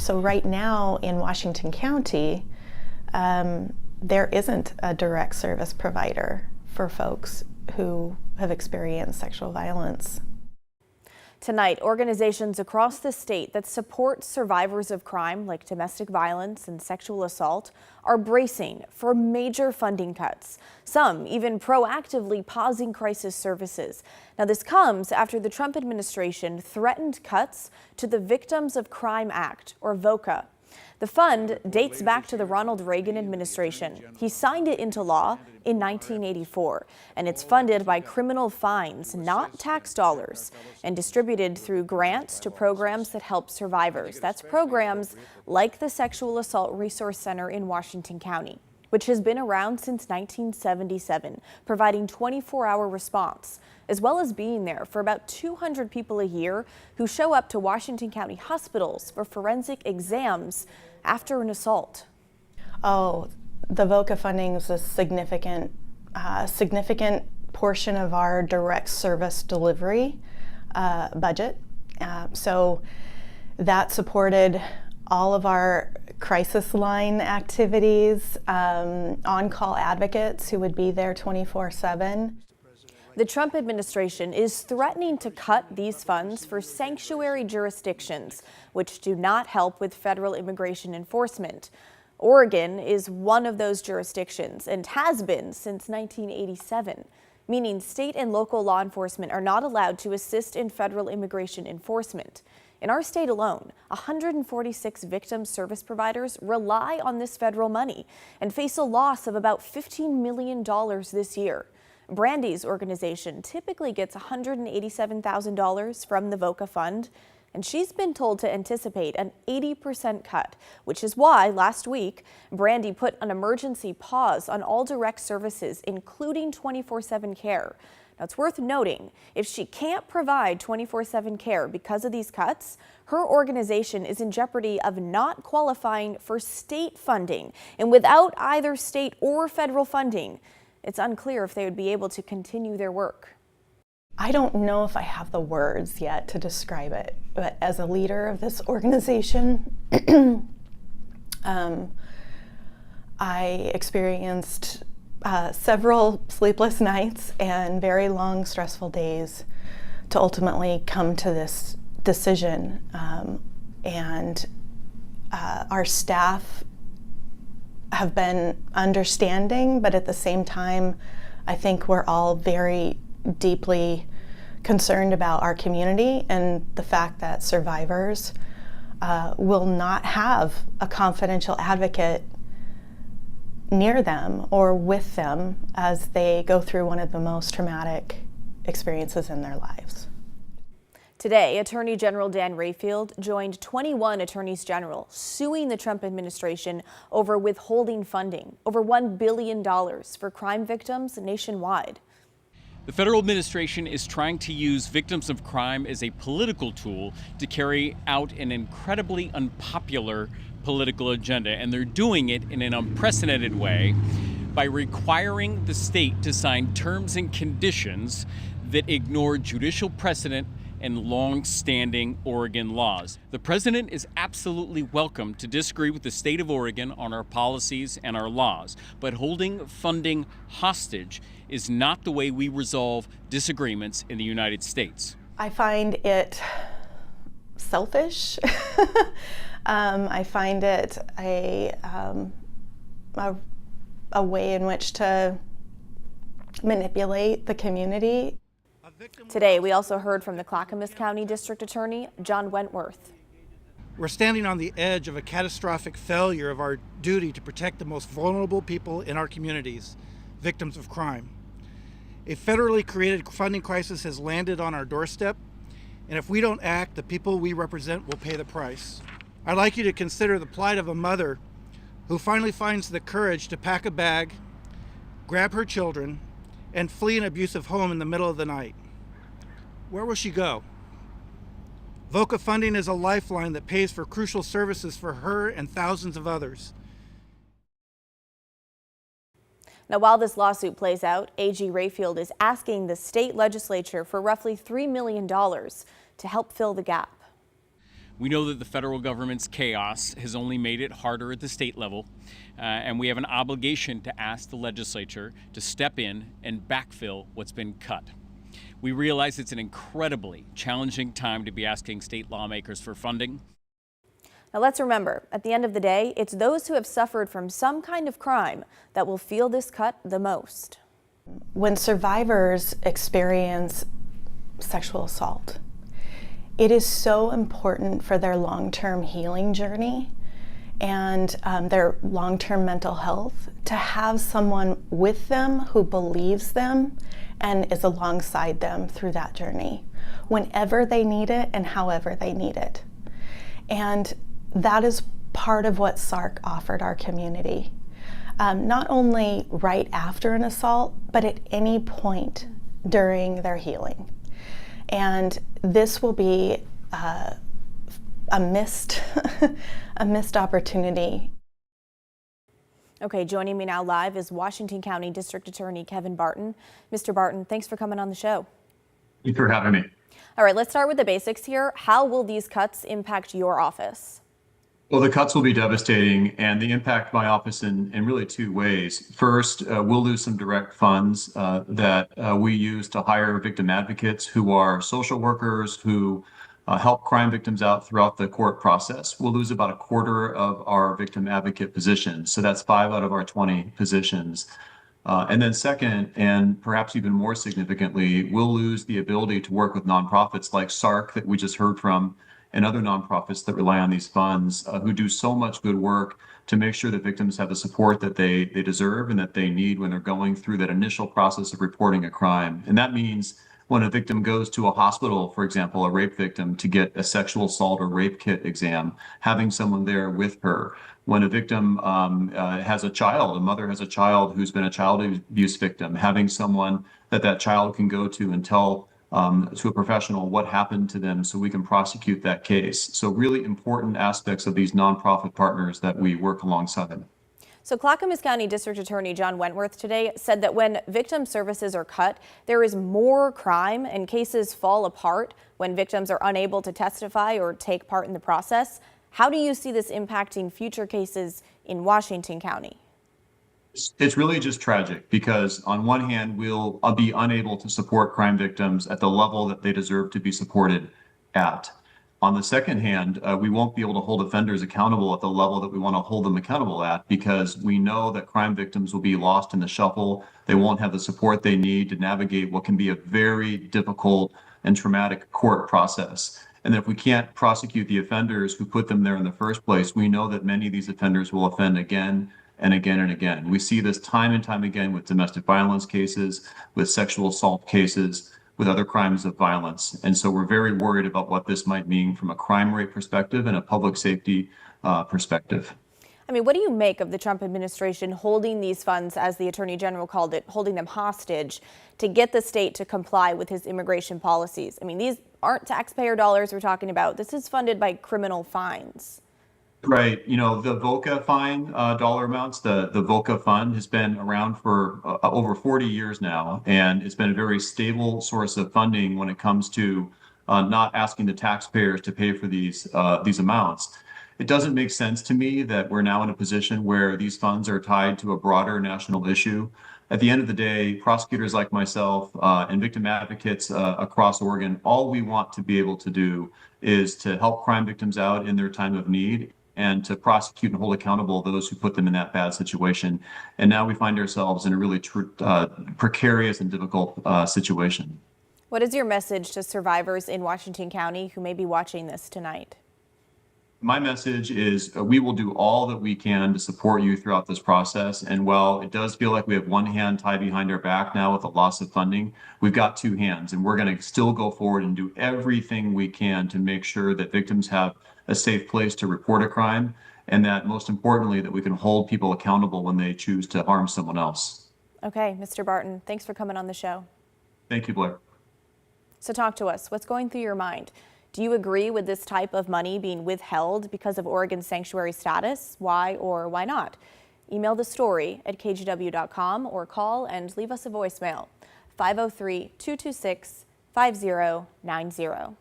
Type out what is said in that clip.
So right now in Washington County, there isn't a direct service provider for folks who have experienced sexual violence. Tonight, organizations across the state that support survivors of crime like domestic violence and sexual assault are bracing for major funding cuts, some even proactively pausing crisis services. Now, this comes after the Trump administration threatened cuts to the Victims of Crime Act, or VOCA. The fund dates back to the Ronald Reagan administration. He signed it into law in 1984, and it's funded by criminal fines, not tax dollars, and distributed through grants to programs that help survivors. That's programs like the Sexual Assault Resource Center in Washington County, which has been around since 1977, providing 24-hour response, as well as being there for about 200 people a year who show up to Washington County hospitals for forensic exams after an assault. Oh, the VOCA funding is a significant portion of our direct service delivery budget. So that supported all of our crisis line activities, on-call advocates who would be there 24/7. The Trump administration is threatening to cut these funds for sanctuary jurisdictions, which do not help with federal immigration enforcement. Oregon is one of those jurisdictions and has been since 1987, meaning state and local law enforcement are not allowed to assist in federal immigration enforcement. In our state alone, 146 victim service providers rely on this federal money and face a loss of about $15 million this year. Brandy's organization typically gets $187,000 from the VOCA fund, and she's been told to anticipate an 80% cut, which is why last week, Brandy put an emergency pause on all direct services, including 24/7 care. Now, it's worth noting, if she can't provide 24/7 care because of these cuts, her organization is in jeopardy of not qualifying for state funding. And without either state or federal funding, it's unclear if they would be able to continue their work. I don't know if I have the words yet to describe it, but as a leader of this organization, I experienced several sleepless nights and very long, stressful days to ultimately come to this decision. Our staff have been understanding, but at the same time, I think we're all very deeply concerned about our community and the fact that survivors will not have a confidential advocate near them or with them as they go through one of the most traumatic experiences in their lives. Today, Attorney General Dan Rayfield joined 21 attorneys general suing the Trump administration over withholding funding, over $1 billion for crime victims nationwide. The federal administration is trying to use victims of crime as a political tool to carry out an incredibly unpopular political agenda, and they're doing it in an unprecedented way by requiring the state to sign terms and conditions that ignore judicial precedent and long-standing Oregon laws. The president is absolutely welcome to disagree with the state of Oregon on our policies and our laws, but holding funding hostage is not the way we resolve disagreements in the United States. I find it selfish. I find it a way in which to manipulate the community. Today, we also heard from the Clackamas County District Attorney, John Wentworth. We're standing on the edge of a catastrophic failure of our duty to protect the most vulnerable people in our communities, victims of crime. A federally created funding crisis has landed on our doorstep, and if we don't act, the people we represent will pay the price. I'd like you to consider the plight of a mother who finally finds the courage to pack a bag, grab her children, and flee an abusive home in the middle of the night. Where will she go? VOCA funding is a lifeline that pays for crucial services for her and thousands of others. Now, while this lawsuit plays out, AG Rayfield is asking the state legislature for roughly $3 million to help fill the gap. We know that the federal government's chaos has only made it harder at the state level, and we have an obligation to ask the legislature to step in and backfill what's been cut. We realize it's an incredibly challenging time to be asking state lawmakers for funding. Now let's remember, at the end of the day, it's those who have suffered from some kind of crime that will feel this cut the most. When survivors experience sexual assault, it is so important for their long-term healing journey and their long-term mental health to have someone with them who believes them and is alongside them through that journey, whenever they need it and however they need it. And that is part of what SARC offered our community. Not only right after an assault, but at any point during their healing. And this will be a missed opportunity. Okay, joining me now live is Washington County District Attorney Kevin Barton. Mr. Barton, thanks for coming on the show. Thanks for having me. All right, let's start with the basics here. How will these cuts impact your office? Well, the cuts will be devastating, and they impact my office in really two ways. First, we'll lose some direct funds that we use to hire victim advocates who are social workers who help crime victims out throughout the court process. We'll lose about a quarter of our victim advocate positions. So that's 5 out of our 20 positions. And then second, and perhaps even more significantly, we'll lose the ability to work with nonprofits like SARC that we just heard from, and other nonprofits that rely on these funds who do so much good work to make sure that victims have the support that they deserve and that they need when they're going through that initial process of reporting a crime. And that means when a victim goes to a hospital, for example, a rape victim, to get a sexual assault or rape kit exam, having someone there with her. When a victim has a child, a mother has a child who's been a child abuse victim, having someone that child can go to and tell to a professional what happened to them so we can prosecute that case. So really important aspects of these nonprofit partners that we work alongside. So Clackamas County District Attorney John Wentworth today said that when victim services are cut, there is more crime and cases fall apart when victims are unable to testify or take part in the process. How do you see this impacting future cases in Washington County? It's really just tragic because on one hand, we'll be unable to support crime victims at the level that they deserve to be supported at. On the second hand, we won't be able to hold offenders accountable at the level that we want to hold them accountable at because we know that crime victims will be lost in the shuffle. They won't have the support they need to navigate what can be a very difficult and traumatic court process. And if we can't prosecute the offenders who put them there in the first place, we know that many of these offenders will offend again and again and again. We see this time and time again with domestic violence cases, with sexual assault cases, with other crimes of violence. And so we're very worried about what this might mean from a crime rate perspective and a public safety perspective. I mean, what do you make of the Trump administration holding these funds, as the Attorney General called it, holding them hostage to get the state to comply with his immigration policies? I mean, these aren't taxpayer dollars we're talking about. This is funded by criminal fines. Right. You know, the VOCA fine dollar amounts, the VOCA fund has been around for over 40 years now, and it's been a very stable source of funding when it comes to not asking the taxpayers to pay for these amounts. It doesn't make sense to me that we're now in a position where these funds are tied to a broader national issue. At the end of the day, prosecutors like myself and victim advocates across Oregon, all we want to be able to do is to help crime victims out in their time of need and to prosecute and hold accountable those who put them in that bad situation. And now we find ourselves in a really precarious and difficult situation. What is your message to survivors in Washington County who may be watching this tonight? My message is we will do all that we can to support you throughout this process. And while it does feel like we have one hand tied behind our back now with the loss of funding, we've got two hands, and we're going to still go forward and do everything we can to make sure that victims have a safe place to report a crime, and that most importantly, that we can hold people accountable when they choose to harm someone else. Okay, Mr. Barton, thanks for coming on the show. Thank you, Blair. So talk to us. What's going through your mind? Do you agree with this type of money being withheld because of Oregon's sanctuary status? Why or why not? Email the story at kgw.com or call and leave us a voicemail, 503-226-5090.